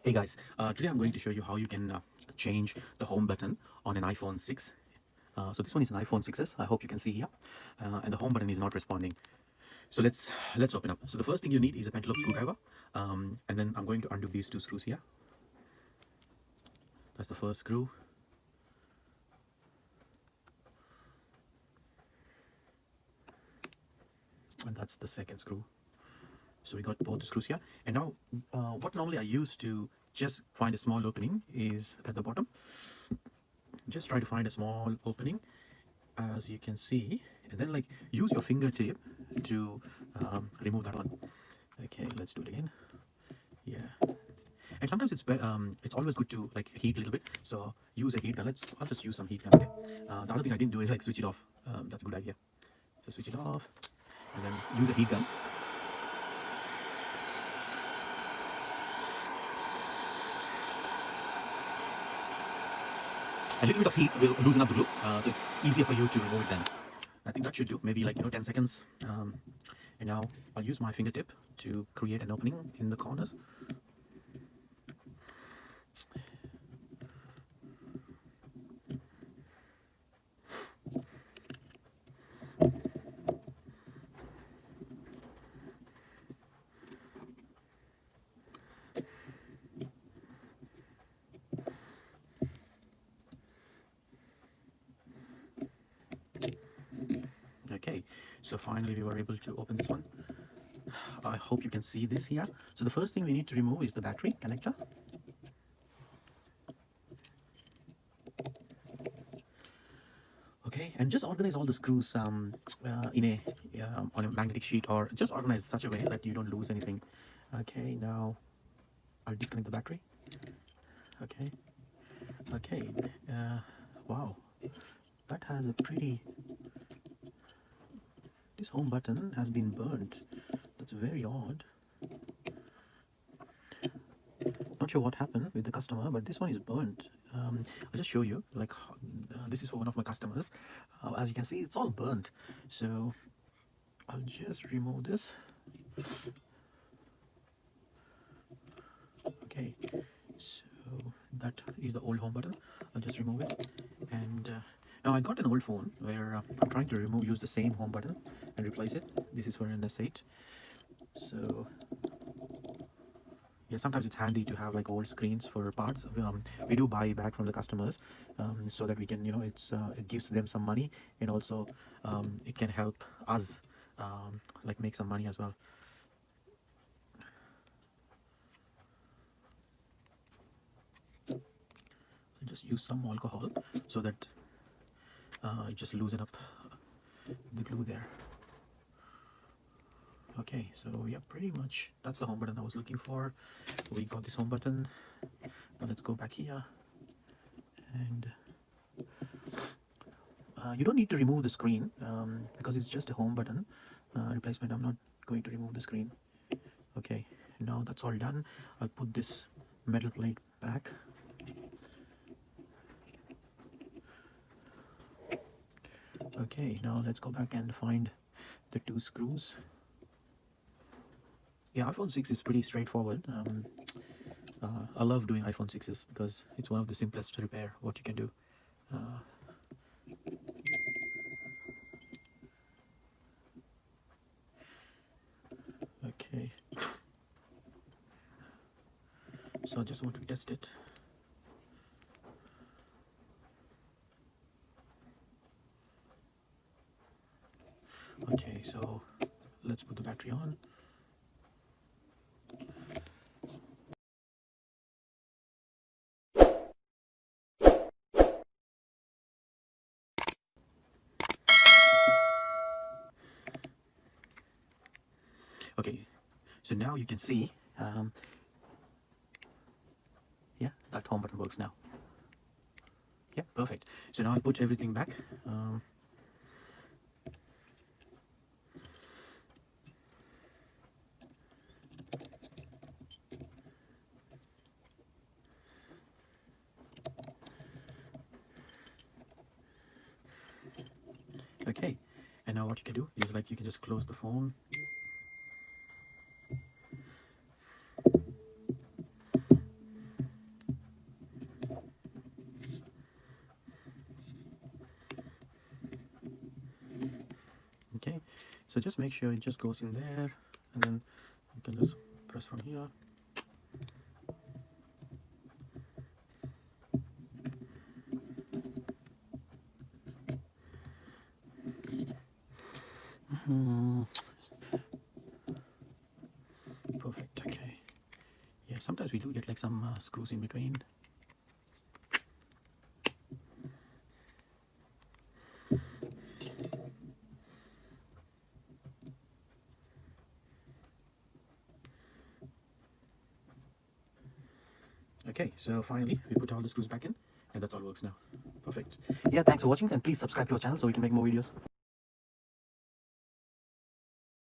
Hey guys, today I'm going to show you how you can change the home button on an iPhone 6. So this one is an iPhone 6s. I hope you can see here, and the home button is not responding. So let's open up. So the first thing you need is a pentalobe screwdriver, and then I'm going to undo these two screws here. That's the first screw. And that's the second screw. So we got both the screws here. And now what normally I use to just find a small opening is at the bottom. Just try to find a small opening, as you can see, and then like use your fingertip to remove that one. Okay, let's do it again. Yeah, and sometimes it's always good to like heat a little bit, so use a heat gun. I'll just use some heat gun. Okay, the other thing I didn't do is like switch it off. That's a good idea. So switch it off and then use a heat gun. A little bit of heat will loosen up the glue, so it's easier for you to remove it then. I think that should do, maybe like 10 seconds. And now I'll use my fingertip to create an opening in the corners. Okay, so finally we were able to open this one. I hope you can see this here. So the first thing we need to remove is the battery connector. Okay, and just organize all the screws in a on a magnetic sheet, or just organize such a way that you don't lose anything. Okay, now I'll disconnect the battery. Okay, okay, wow, that has a pretty, this home button has been burnt. That's very odd. Not sure what happened with the customer, but this one is burnt. I'll just show you, like this is for one of my customers. As you can see, it's all burnt. So I'll just remove this. Okay, so that is the old home button. I'll just remove it. And now I got an old phone where I'm trying to use the same home button and replace it. This is for an S8. So yeah, sometimes it's handy to have like old screens for parts. We do buy back from the customers, so that we can, it gives them some money, and also it can help us like make some money as well. I'll just use some alcohol so that it just loosen up the glue there. Okay, so yeah, pretty much that's the home button I was looking for. We got this home button. Now let's go back here, and you don't need to remove the screen because it's just a home button replacement. I'm not going to remove the screen. Okay, now that's all done. I'll put this metal plate back. Okay, now let's go back and find the two screws. Yeah, iPhone 6 is pretty straightforward. I love doing iPhone 6s because it's one of the simplest to repair what you can do. Okay, so I just want to test it. Okay, so let's put the battery on. Okay, so now you can see, yeah, that home button works now. Yeah, perfect. So now I'll put everything back. Okay, and now what you can do is like you can just close the phone. So just make sure it just goes in there, and then you can just press from here. Perfect. Okay. Yeah, sometimes we do get like some screws in between. Okay, so finally we put all the screws back in, and that's all works now. Perfect. Yeah, thanks for watching, and please subscribe to our channel so we can make more videos.